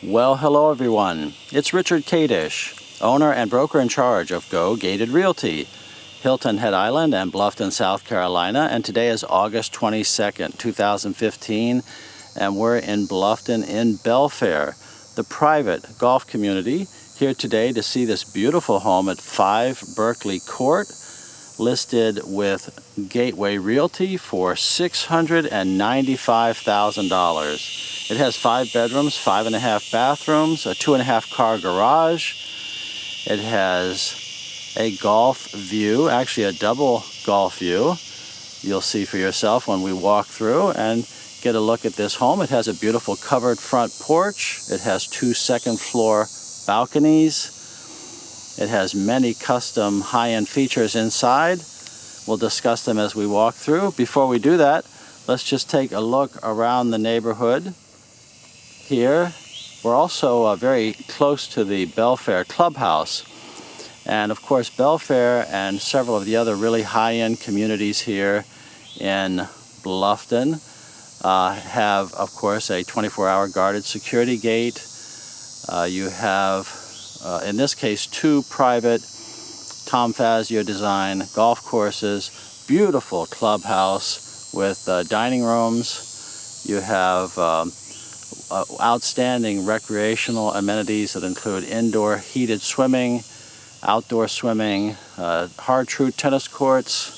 Well, hello everyone. It's Richard Kadish, owner and broker in charge of Go Gated Realty, Hilton Head Island and Bluffton, South Carolina, and today is August 22nd, 2015, and we're in Bluffton in Belfair, the private golf community, here today to see this beautiful home at 5 Berkeley Court, listed with Gateway Realty for $695,000. It has 5 bedrooms, 5.5 bathrooms, a 2.5 car garage. It has a golf view, actually a double golf view. You'll see for yourself when we walk through and get a look at this home. It has a beautiful covered front porch. It has 2 second-floor balconies. It has many custom high-end features inside. We'll discuss them as we walk through. Before we do that, let's just take a look around the neighborhood. Here, we're also very close to the Belfair clubhouse. And of course, Belfair and several of the other really high-end communities here in Bluffton have, of course, a 24-hour guarded security gate. You have, in this case, 2 private Tom Fazio design golf courses, beautiful clubhouse with dining rooms. You have outstanding recreational amenities that include indoor heated swimming, outdoor swimming, Hard-Tru tennis courts.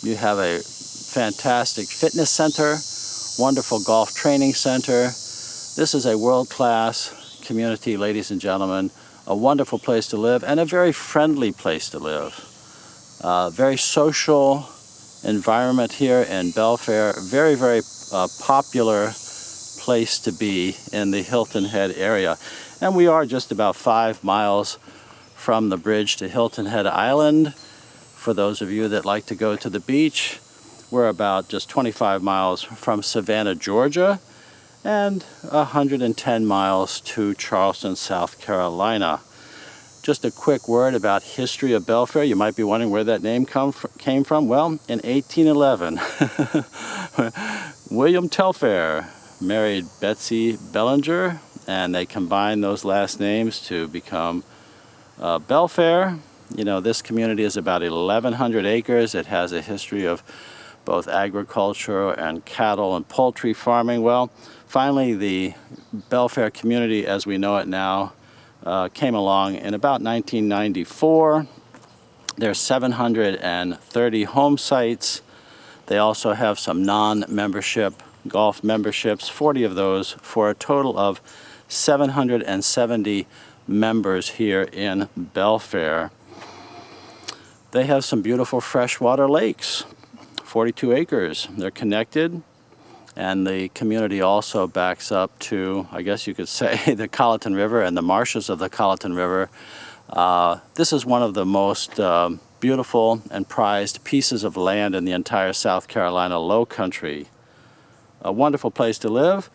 You have a fantastic fitness center, wonderful golf training center. This is a world-class community, ladies and gentlemen, a wonderful place to live and a very friendly place to live. Very social environment here in Belfair, very, very popular place to be in the Hilton Head area. And we are just about 5 miles from the bridge to Hilton Head Island. For those of you that like to go to the beach, we're about just 25 miles from Savannah, Georgia, and 110 miles to Charleston, South Carolina. Just a quick word about history of Belfair. You might be wondering where that name came from. Well, in 1811, William Telfair married Betsy Bellinger, and they combined those last names to become Belfair. You know, this community is about 1,100 acres. It has a history of both agriculture and cattle and poultry farming. Well, finally, the Belfair community, as we know it now, came along in about 1994. There's 730 home sites. They also have some non-membership golf memberships, 40 of those, for a total of 770 members here in Belfair. They have some beautiful freshwater lakes, 42 acres. They're connected, and the community also backs up to, I guess you could say, the Colleton River and the marshes of the Colleton River. This is one of the most beautiful and prized pieces of land in the entire South Carolina low country. A wonderful place to live.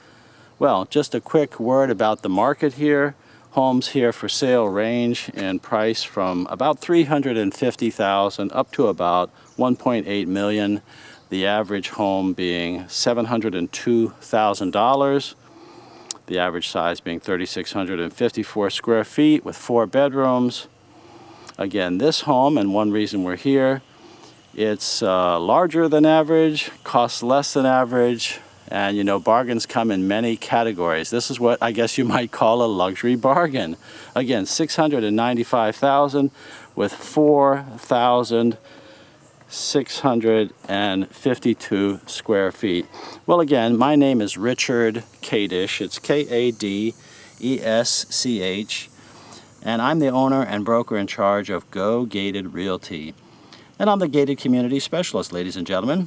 Well, just a quick word about the market here. Homes here for sale range in price from about $350,000 up to about $1.8 million. The average home being $702,000. The average size being 3,654 square feet with 4 bedrooms. Again, this home, and one reason we're here, it's larger than average, costs less than average. And you know, bargains come in many categories. This is what I guess you might call a luxury bargain. Again, $695,000 with 4,652 square feet. Well, again, my name is Richard Kadish. It's K-A-D-E-S-C-H. And I'm the owner and broker in charge of Go Gated Realty. And I'm the gated community specialist, ladies and gentlemen.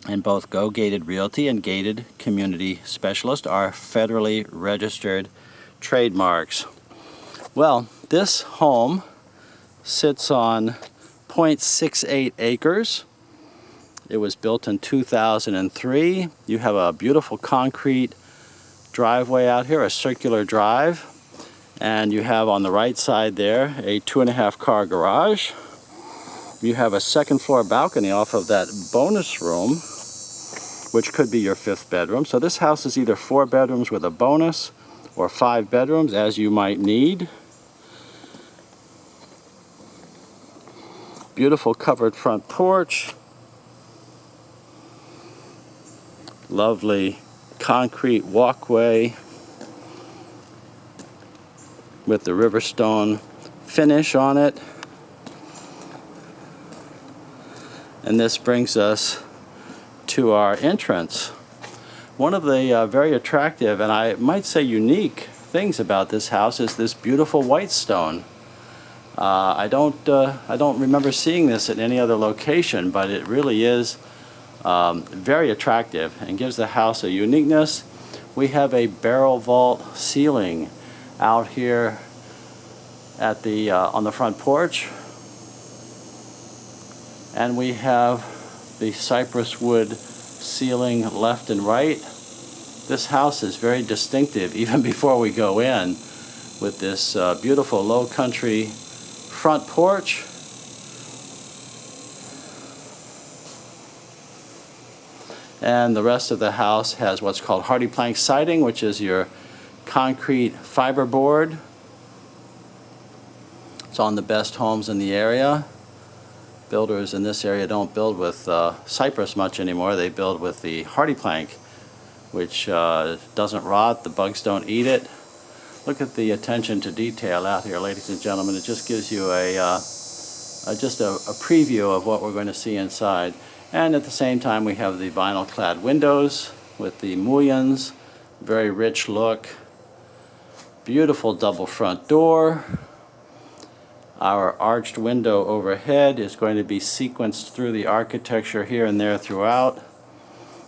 And both Go Gated Realty and Gated Community Specialist are federally registered trademarks. Well, this home sits on 0.68 acres. It was built in 2003. You have a beautiful concrete driveway out here, a circular drive. And you have on the right side there a 2.5 car garage. You have a second floor balcony off of that bonus room, which could be your 5th bedroom. So this house is either 4 bedrooms with a bonus or 5 bedrooms as you might need. Beautiful covered front porch. Lovely concrete walkway with the Riverstone finish on it. And this brings us to our entrance. One of the very attractive, and I might say unique, things about this house is this beautiful white stone. I don't remember seeing this at any other location, but it really is very attractive and gives the house a uniqueness. We have a barrel vault ceiling out here at the on the front porch, and we have the cypress wood ceiling left and right. This house is very distinctive even before we go in, with this beautiful low country front porch. And the rest of the house has what's called hardy plank siding, which is your concrete fiberboard. It's on the best homes in the area. Builders in this area don't build with cypress much anymore. They build with the hardy plank, which doesn't rot, the bugs don't eat it. Look at the attention to detail out here, ladies and gentlemen. It just gives you just a preview of what we're going to see inside. And at the same time, we have the vinyl clad windows with the mullions, very rich look. Beautiful double front door. Our arched window overhead is going to be sequenced through the architecture here and there throughout.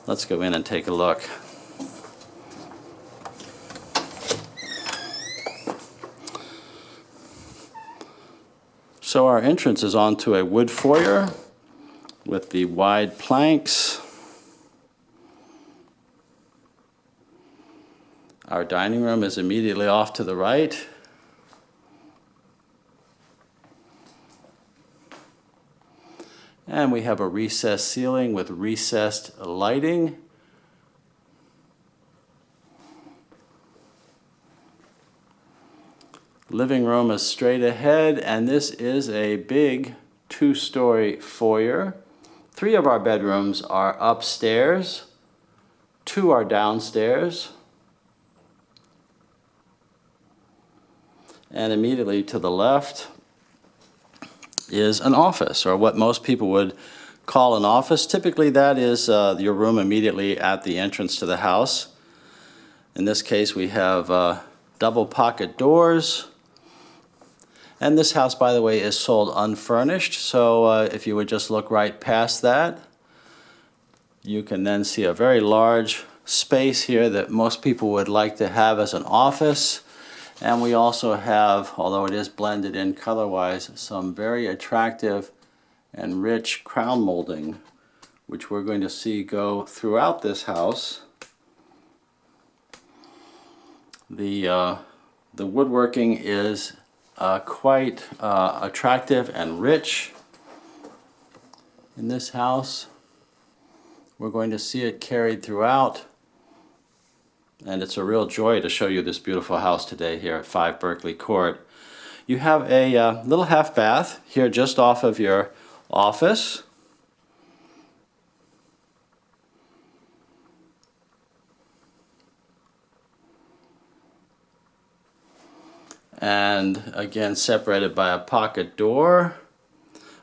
Let's go in and take a look. So our entrance is onto a wood foyer with the wide planks. Our dining room is immediately off to the right. And we have a recessed ceiling with recessed lighting. Living room is straight ahead, and this is a big 2-story foyer. 3 of our bedrooms are upstairs, 2 are downstairs. And immediately to the left is an office, or what most people would call an office. Typically that is your room immediately at the entrance to the house. In this case we have double pocket doors. And this house, by the way, is sold unfurnished, so if you would just look right past that, you can then see a very large space here that most people would like to have as an office. And we also have, although it is blended in color-wise, some very attractive and rich crown molding, which we're going to see go throughout this house. The woodworking is quite attractive and rich in this house. We're going to see it carried throughout, and it's a real joy to show you this beautiful house today here at 5 Berkeley Court. You have a little half bath here just off of your office. And again separated by a pocket door.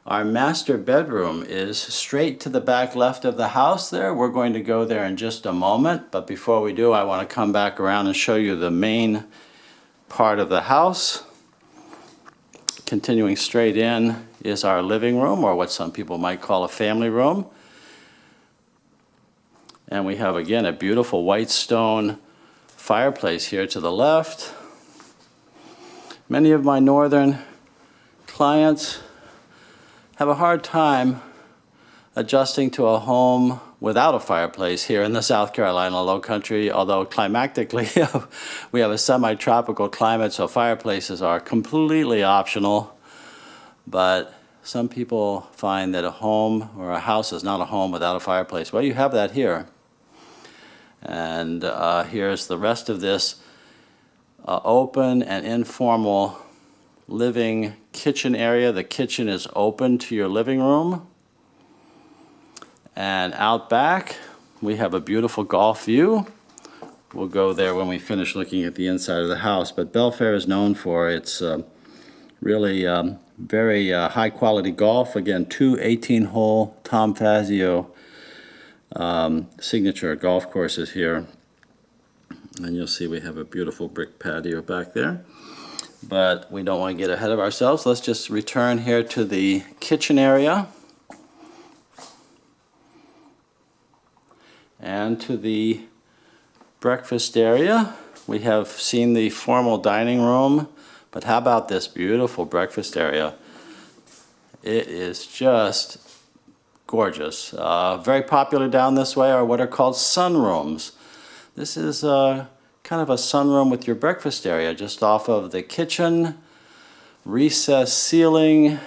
Our master bedroom is straight to the back left of the house there. We're going to go there in just a moment, but before we do, I want to come back around and show you the main part of the house. Continuing straight in is our living room, or what some people might call a family room. And we have again a beautiful white stone fireplace here to the left. Many of my northern clients have a hard time adjusting to a home without a fireplace here in the South Carolina low country, although climatically we have a semi-tropical climate, so fireplaces are completely optional. But some people find that a home or a house is not a home without a fireplace. Well, you have that here. And here's the rest of this open and informal living kitchen area. The kitchen is open to your living room. And out back, we have a beautiful golf view. We'll go there when we finish looking at the inside of the house. But Belfair is known for its really very high quality golf. Again, two 18-hole Tom Fazio signature golf courses here. And you'll see we have a beautiful brick patio back there. But we don't want to get ahead of ourselves. Let's just return here to the kitchen area and to the breakfast area. We have seen the formal dining room, but how about this beautiful breakfast area? It is just gorgeous. Very popular down this way are what are called sunrooms. This is kind of a sunroom with your breakfast area just off of the kitchen, recessed ceiling,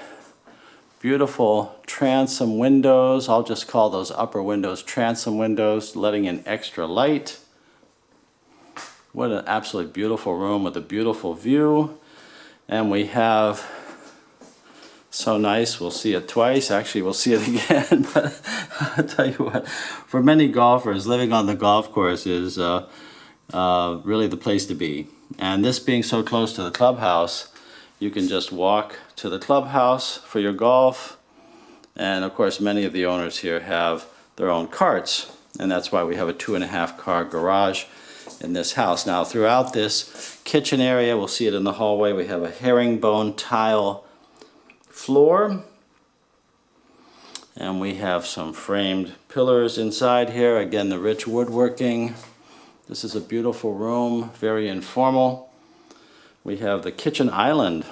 beautiful transom windows. I'll just call those upper windows transom windows, letting in extra light. What an absolutely beautiful room with a beautiful view. And we have, so nice, we'll see it twice. Actually, we'll see it again. But I'll tell you what, for many golfers, living on the golf course is really the place to be. And this being so close to the clubhouse, you can just walk to the clubhouse for your golf. And of course, many of the owners here have their own carts. And that's why we have a 2.5 car garage in this house. Now, throughout this kitchen area, we'll see it in the hallway, we have a herringbone tile floor. And we have some framed pillars inside here. Again, the rich woodworking. This is a beautiful room, very informal. We have the kitchen island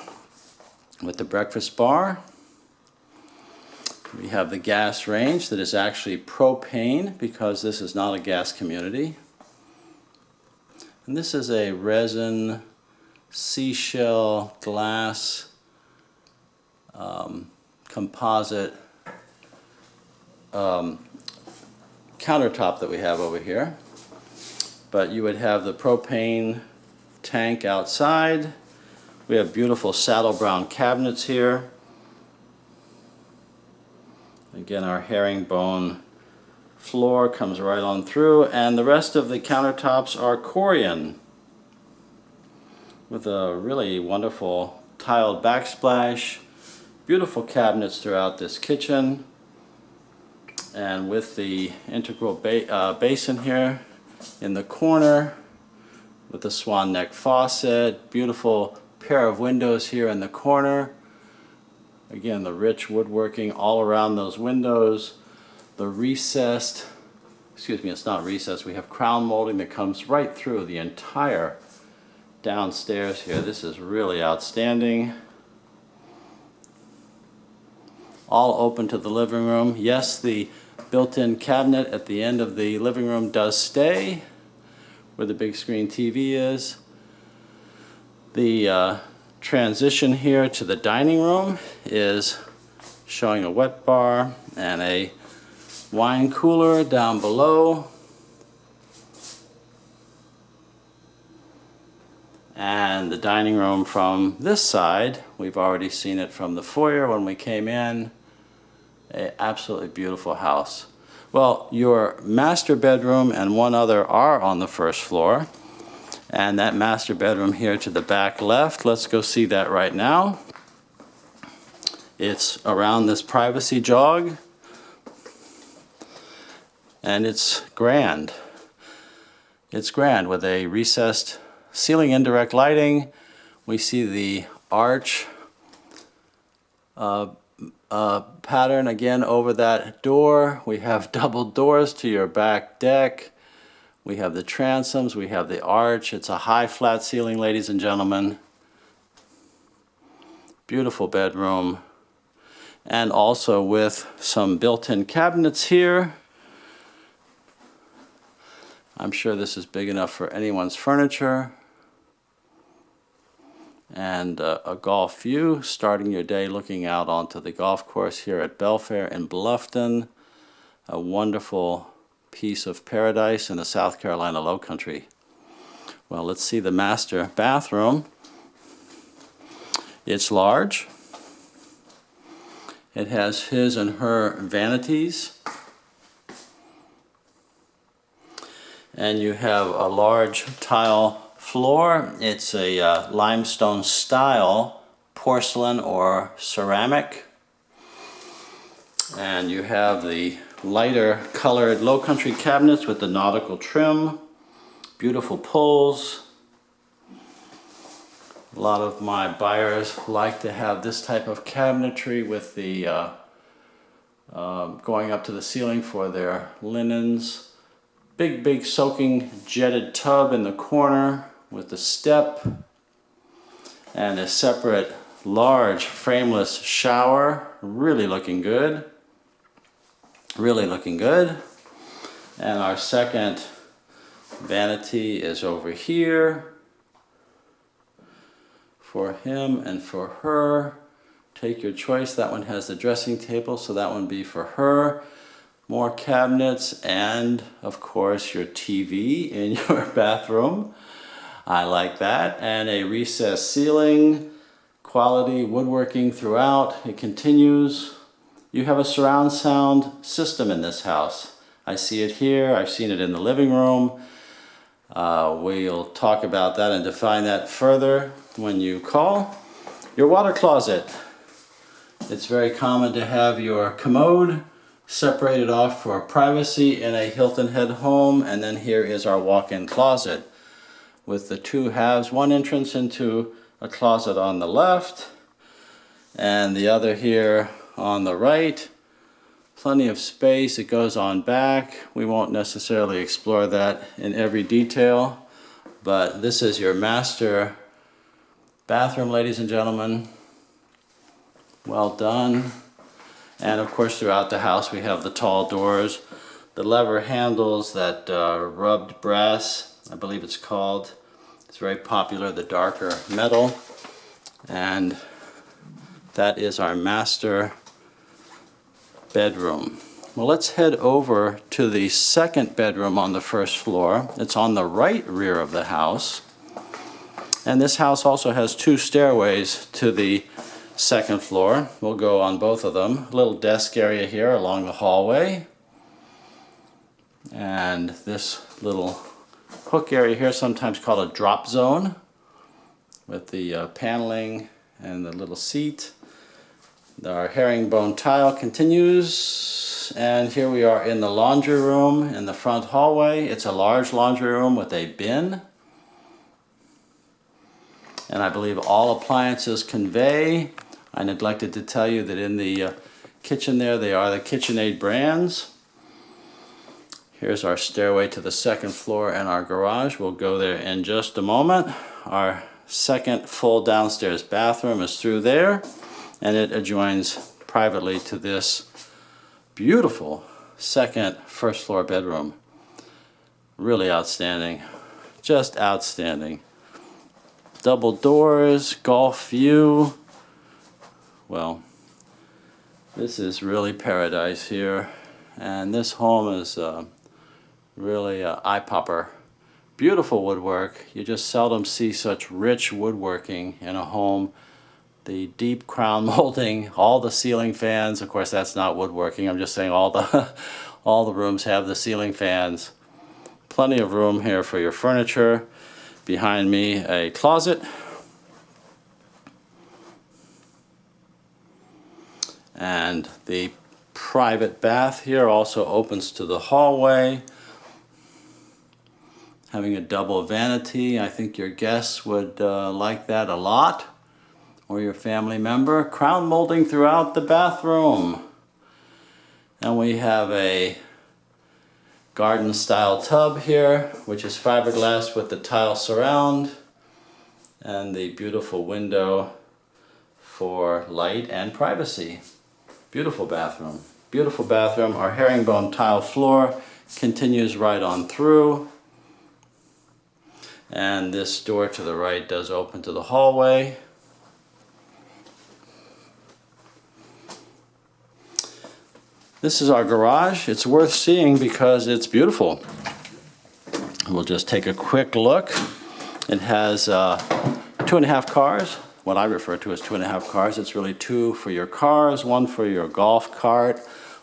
with the breakfast bar. We have the gas range that is actually propane because this is not a gas community. And this is a resin seashell glass composite countertop that we have over here. But you would have the propane tank outside. We have beautiful saddle brown cabinets here. Again, our herringbone floor comes right on through, and the rest of the countertops are Corian with a really wonderful tiled backsplash. Beautiful cabinets throughout this kitchen, and with the integral basin here in the corner with the swan neck faucet. Beautiful pair of windows here in the corner. Again, the rich woodworking all around those windows. The recessed, excuse me, it's not recessed, we have crown molding that comes right through the entire downstairs here. This is really outstanding. All open to the living room. Yes, the built-in cabinet at the end of the living room does stay where the big screen TV is. The transition here to the dining room is showing a wet bar and a wine cooler down below. And the dining room from this side, we've already seen it from the foyer when we came in. An absolutely beautiful house. Well, your master bedroom and one other are on the first floor. And that master bedroom here to the back left, let's go see that right now. It's around this privacy jog. And it's grand. It's grand with a recessed ceiling indirect lighting. We see the arch pattern again over that door. We have double doors to your back deck. We have the transoms, we have the arch. It's a high flat ceiling, ladies and gentlemen. Beautiful bedroom. And also with some built-in cabinets here. I'm sure this is big enough for anyone's furniture. And a golf view, starting your day looking out onto the golf course here at Belfair in Bluffton. A wonderful piece of paradise in the South Carolina Lowcountry. Well, let's see the master bathroom. It's large. It has his and her vanities. And you have a large tile floor. It's a limestone style porcelain or ceramic. And you have the lighter colored Low Country cabinets with the nautical trim. Beautiful pulls. A lot of my buyers like to have this type of cabinetry with the going up to the ceiling for their linens. Big soaking jetted tub in the corner with the step and a separate large frameless shower. Really looking good. Really looking good. And our second vanity is over here for him and for her. Take your choice. That one has the dressing table, so that one would be for her. More cabinets and, of course, your TV in your bathroom. I like that. And a recessed ceiling. Quality woodworking throughout. It continues. You have a surround sound system in this house. I see it here. I've seen it in the living room. We'll talk about that and define that further when you call. Your water closet. It's very common to have your commode separated off for privacy in a Hilton Head home, and then here is our walk-in closet with the two halves, one entrance into a closet on the left and the other here on the right. Plenty of space. It goes on back. We won't necessarily explore that in every detail, but this is your master bathroom, ladies and gentlemen. Well done. And of course, throughout the house we have the tall doors, the lever handles, that rubbed brass, I believe it's called. It's very popular, the darker metal. And that is our master bedroom. Well, let's head over to the second bedroom on the first floor. It's on the right rear of the house. And this house also has two stairways to the second floor. We'll go on both of them. A little desk area here along the hallway. And this little hook area here, sometimes called a drop zone, with the paneling and the little seat. Our herringbone tile continues, and here we are in the laundry room in the front hallway. It's a large laundry room with a bin. And I believe all appliances convey. I neglected to tell you that in the kitchen there, they are the KitchenAid brands. Here's our stairway to the second floor and our garage. We'll go there in just a moment. Our second full downstairs bathroom is through there, and it adjoins privately to this beautiful second first floor bedroom. Really outstanding. Just outstanding. Double doors, golf view. Well, this is really paradise here, and this home is really an eye-popper. Beautiful woodwork. You just seldom see such rich woodworking in a home. The deep crown molding, all the ceiling fans. Of course, that's not woodworking. I'm just saying all the rooms have the ceiling fans. Plenty of room here for your furniture. Behind me, a closet. And the private bath here also opens to the hallway. Having a double vanity. I think your guests would like that a lot, or your family member. Crown molding throughout the bathroom. And we have a garden style tub here, which is fiberglass with the tile surround, and the beautiful window for light and privacy. Beautiful bathroom. Beautiful bathroom. Our herringbone tile floor continues right on through. And this door to the right does open to the hallway. This is our garage. It's worth seeing because it's beautiful. We'll just take a quick look. It has 2.5 cars, what I refer to as 2.5 cars. It's really 2 for your cars, 1 for your golf cart,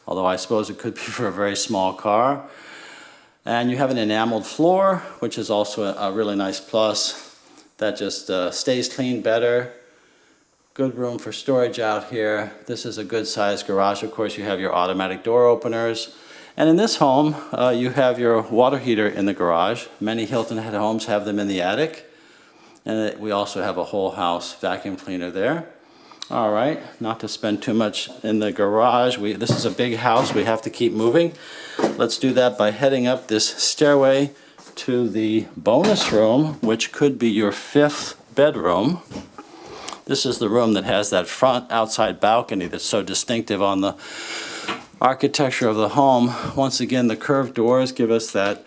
although I suppose it could be for a very small car. And you have an enameled floor, which is also a really nice plus. That just stays clean better. Good room for storage out here. This is a good sized garage. Of course, you have your automatic door openers. And in this home, you have your water heater in the garage. Many Hilton Head homes have them in the attic. And we also have a whole house vacuum cleaner there. All right, not to spend too much in the garage. This is a big house. We have to keep moving. Let's do that by heading up this stairway to the bonus room, which could be your 5th bedroom. This is the room that has that front outside balcony that's so distinctive on the architecture of the home. Once again, the curved doors give us that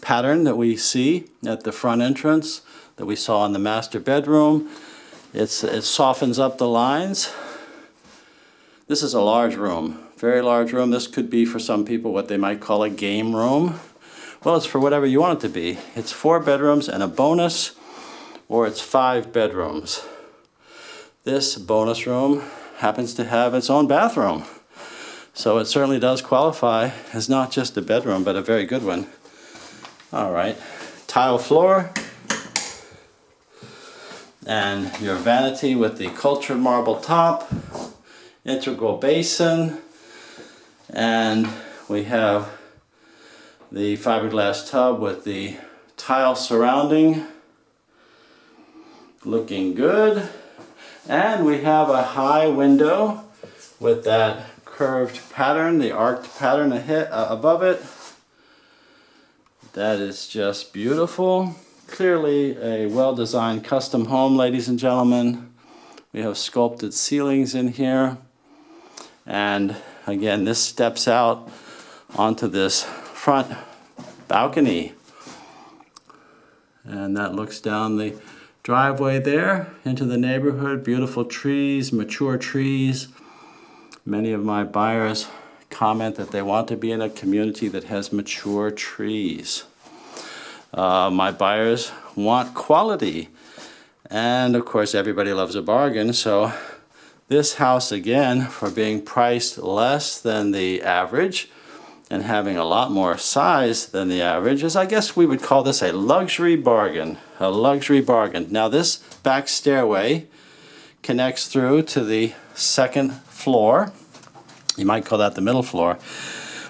pattern that we see at the front entrance that we saw in the master bedroom. It softens up the lines. This is a large room, very large room. This could be for some people what they might call a game room. Well, it's for whatever you want it to be. It's 4 bedrooms and a bonus, or it's 5 bedrooms. This bonus room happens to have its own bathroom. So it certainly does qualify as not just a bedroom, but a very good one. All right, tile floor. And your vanity with the cultured marble top. Integral basin. And we have the fiberglass tub with the tile surrounding. Looking good. And we have a high window with that curved pattern, the arced pattern above it. That is just beautiful. Clearly a well-designed custom home, ladies and gentlemen. We have sculpted ceilings in here. And again, this steps out onto this front balcony. And that looks down the driveway there into the neighborhood. Beautiful trees, mature trees. Many of my buyers comment that they want to be in a community that has mature trees. My buyers want quality. And of course, everybody loves a bargain. So this house, again, for being priced less than the average and having a lot more size than the average, is, I guess we would call this a luxury bargain. A luxury bargain. Now this back stairway connects through to the 2nd floor. You might call that the middle floor.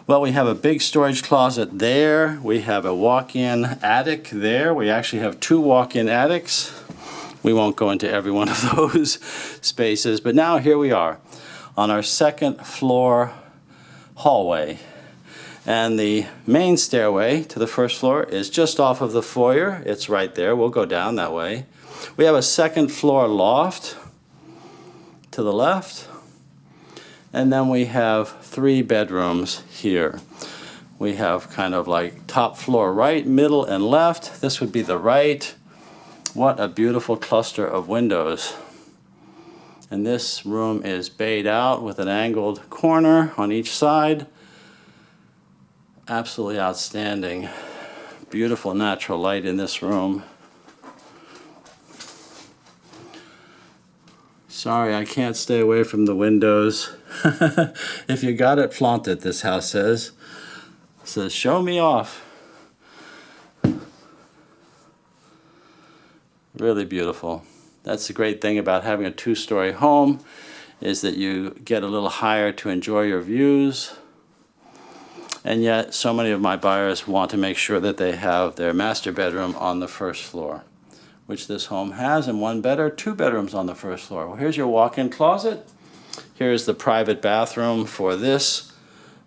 Well, we have a big storage closet there. We have a walk-in attic there. We actually have 2 walk-in attics. We won't go into every one of those spaces, but now here we are on our 2nd floor hallway. And the main stairway to the 1st floor is just off of the foyer. It's right there. We'll go down that way. We have a 2nd floor loft to the left. And then we have 3 bedrooms here. We have kind of like top floor right, middle, and left. This would be the right. What a beautiful cluster of windows. And this room is bayed out with an angled corner on each side. Absolutely outstanding. Beautiful natural light in this room. Sorry, I can't stay away from the windows. If you got it, flaunt it, this house says. It says, show me off. Really beautiful. That's the great thing about having a 2-story home, is that you get a little higher to enjoy your views. And yet, so many of my buyers want to make sure that they have their master bedroom on the 1st floor, which this home has, and 1 better, 2 bedrooms on the 1st floor. Well, here's your walk-in closet. Here's the private bathroom for this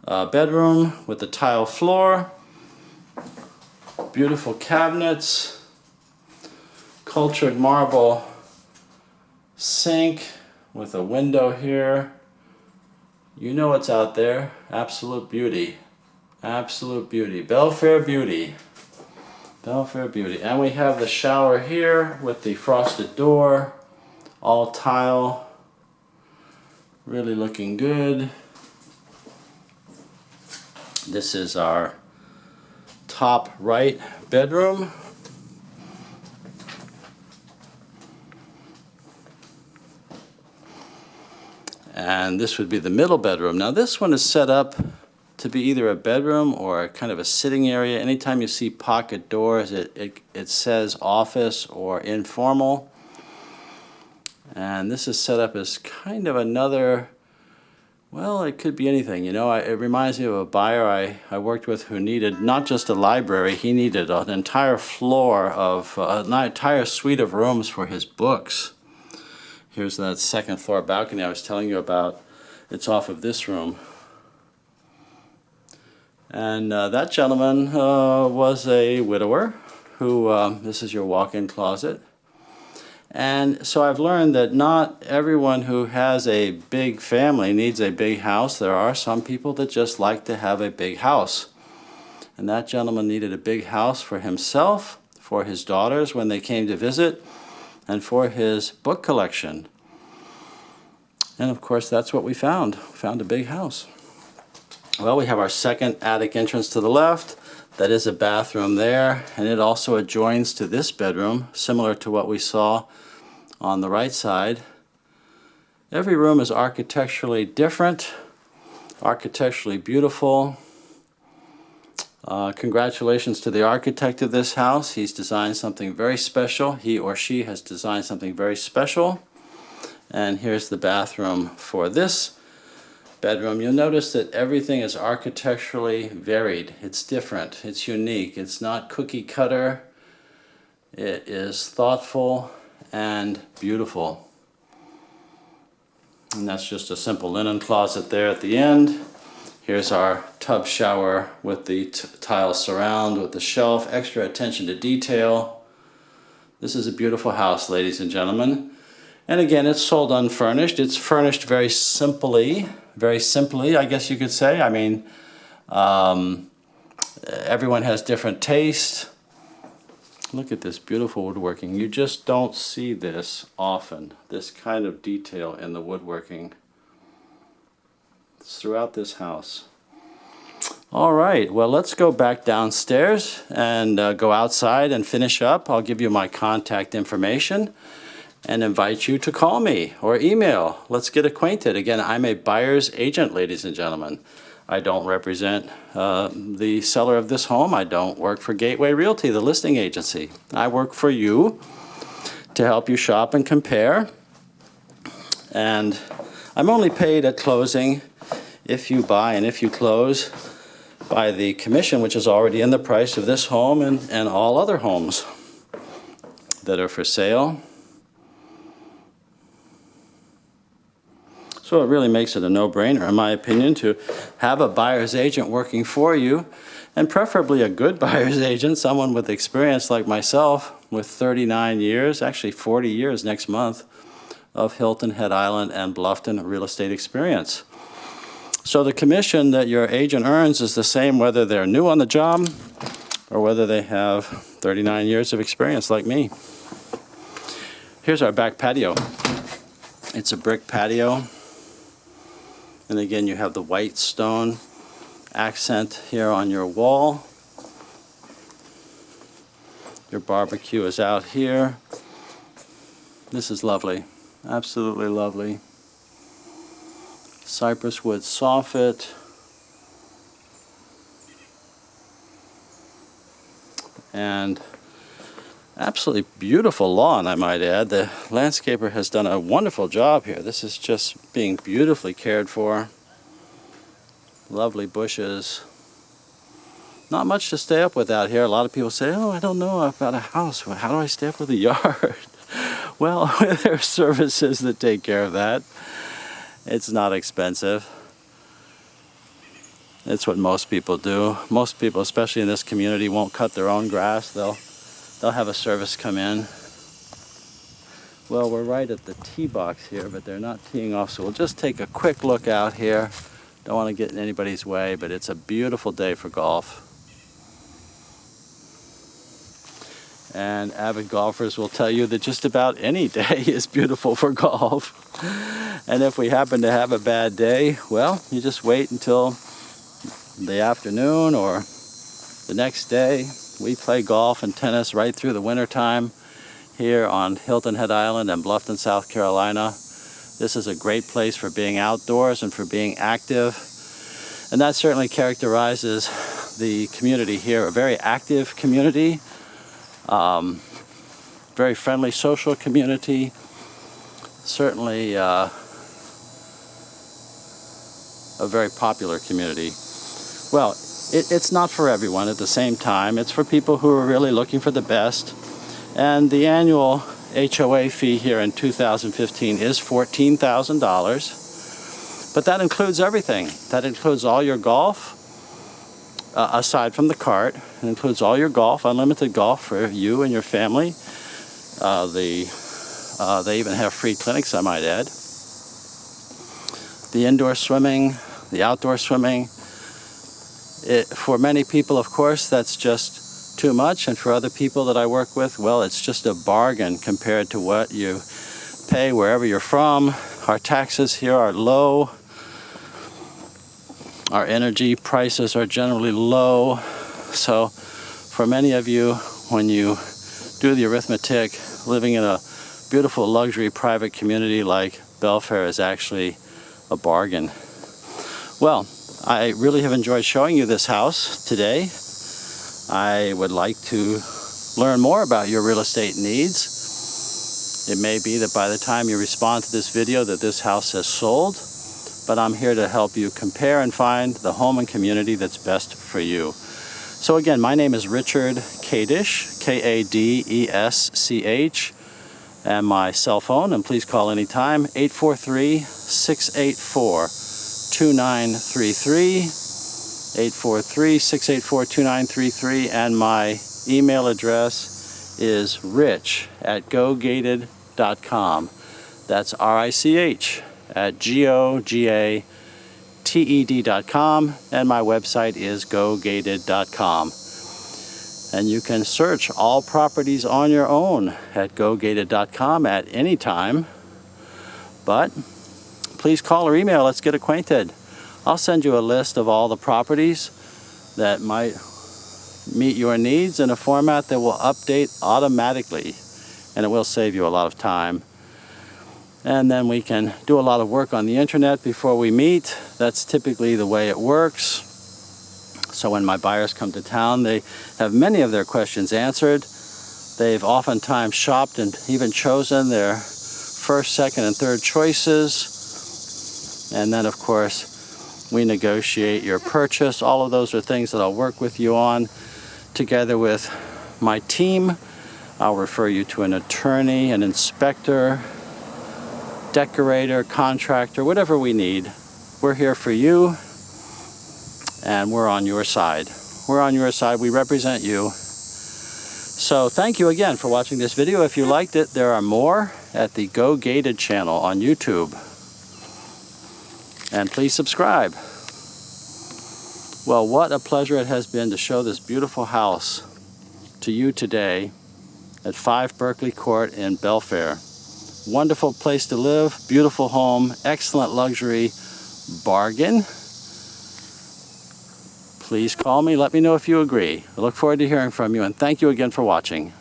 bedroom with the tile floor. Beautiful cabinets. Cultured marble sink with a window here. You know what's out there. Absolute beauty. Absolute beauty. Belfair beauty. Belfair beauty. And we have the shower here with the frosted door. All tile. Really looking good. This is our top right bedroom. And this would be the middle bedroom. Now this one is set up to be either a bedroom or a kind of a sitting area. Anytime you see pocket doors, it says office or informal. And this is set up as kind of another, well, it could be anything. You know, it reminds me of a buyer I worked with who needed not just a library, he needed an entire floor of, an entire suite of rooms for his books. Here's that second floor balcony I was telling you about. It's off of this room. And that gentleman was a widower who, this is your walk-in closet. And so I've learned that not everyone who has a big family needs a big house. There are some people that just like to have a big house. And that gentleman needed a big house for himself, for his daughters when they came to visit, and for his book collection. And of course that's what we found. We found a big house. Well, we have our second attic entrance to the left. That is a bathroom there, and it also adjoins to this bedroom, similar to what we saw on the right side. Every room is architecturally different, architecturally beautiful. Congratulations to the architect of this house. He's designed something very special. He or she has designed something very special. And here's the bathroom for this bedroom. You'll notice that everything is architecturally varied. It's different. It's unique. It's not cookie cutter. It is thoughtful and beautiful. And that's just a simple linen closet there at the end. Here's our tub shower with the tile surround, with the shelf, extra attention to detail. This is a beautiful house, ladies and gentlemen. And again, it's sold unfurnished. It's furnished very simply, I guess you could say. I mean, everyone has different taste. Look at this beautiful woodworking. You just don't see this often, this kind of detail in the woodworking. It's throughout this house. All right, well, let's go back downstairs and go outside and finish up. I'll give you my contact information and invite you to call me or email. Let's get acquainted. Again, I'm a buyer's agent, ladies and gentlemen. I don't represent the seller of this home. I don't work for Gateway Realty, the listing agency. I work for you to help you shop and compare. And I'm only paid at closing if you buy and if you close by the commission, which is already in the price of this home and all other homes that are for sale. So it really makes it a no-brainer, in my opinion, to have a buyer's agent working for you, and preferably a good buyer's agent, someone with experience like myself, with 39 years, actually 40 years next month, of Hilton Head Island and Bluffton real estate experience. So the commission that your agent earns is the same whether they're new on the job or whether they have 39 years of experience like me. Here's our back patio. It's a brick patio. And again, you have the white stone accent here on your wall. Your barbecue is out here. This is lovely, absolutely lovely. Cypress wood soffit. And absolutely beautiful lawn, I might add. The landscaper has done a wonderful job here. This is just being beautifully cared for. Lovely bushes. Not much to stay up with out here. A lot of people say, oh, I don't know about a house. How do I stay up with a yard? Well, there are services that take care of that. It's not expensive. It's what most people do. Most people, especially in this community, won't cut their own grass. They'll have a service come in. Well, we're right at the tee box here, but they're not teeing off, so we'll just take a quick look out here. Don't want to get in anybody's way, but it's a beautiful day for golf. And avid golfers will tell you that just about any day is beautiful for golf. And if we happen to have a bad day, well, you just wait until the afternoon or the next day. We play golf and tennis right through the winter time here on Hilton Head Island and Bluffton, South Carolina. This is a great place for being outdoors and for being active. And that certainly characterizes the community here. A very active community, very friendly social community. Certainly a very popular community. Well, it's not for everyone at the same time. It's for people who are really looking for the best. And the annual HOA fee here in 2015 is $14,000. But that includes everything. That includes all your golf, aside from the cart. It includes all your golf, unlimited golf for you and your family. They even have free clinics, I might add. The indoor swimming, the outdoor swimming. For many people, of course, that's just too much, and for other people that I work with, well, it's just a bargain compared to what you pay wherever you're from. Our taxes here are low. Our energy prices are generally low. So for many of you, when you do the arithmetic, living in a beautiful luxury private community like Belfair is actually a bargain. Well, I really have enjoyed showing you this house today. I would like to learn more about your real estate needs. It may be that by the time you respond to this video that this house has sold, but I'm here to help you compare and find the home and community that's best for you. So again, my name is Richard Kadesh, K-A-D-E-S-C-H, and my cell phone, and please call anytime, 843-684-2933, 843-684-2933, and my email address is rich@gogated.com. That's R-I-C-H at GOGATED.com, and my website is gogated.com. And you can search all properties on your own at gogated.com at any time. But please call or email, let's get acquainted. I'll send you a list of all the properties that might meet your needs in a format that will update automatically, and it will save you a lot of time. And then we can do a lot of work on the internet before we meet. That's typically the way it works. So when my buyers come to town, they have many of their questions answered. They've oftentimes shopped and even chosen their first, second, and third choices. And then, of course, we negotiate your purchase. All of those are things that I'll work with you on together with my team. I'll refer you to an attorney, an inspector, decorator, contractor, whatever we need. We're here for you, and we're on your side. We're on your side. We represent you. So thank you again for watching this video. If you liked it, there are more at the Go Gated channel on YouTube. And please subscribe. Well, what a pleasure it has been to show this beautiful house to you today at 5 Berkeley Court in Belfair. Wonderful place to live, beautiful home, excellent luxury, bargain. Please call me, let me know if you agree. I look forward to hearing from you, and thank you again for watching.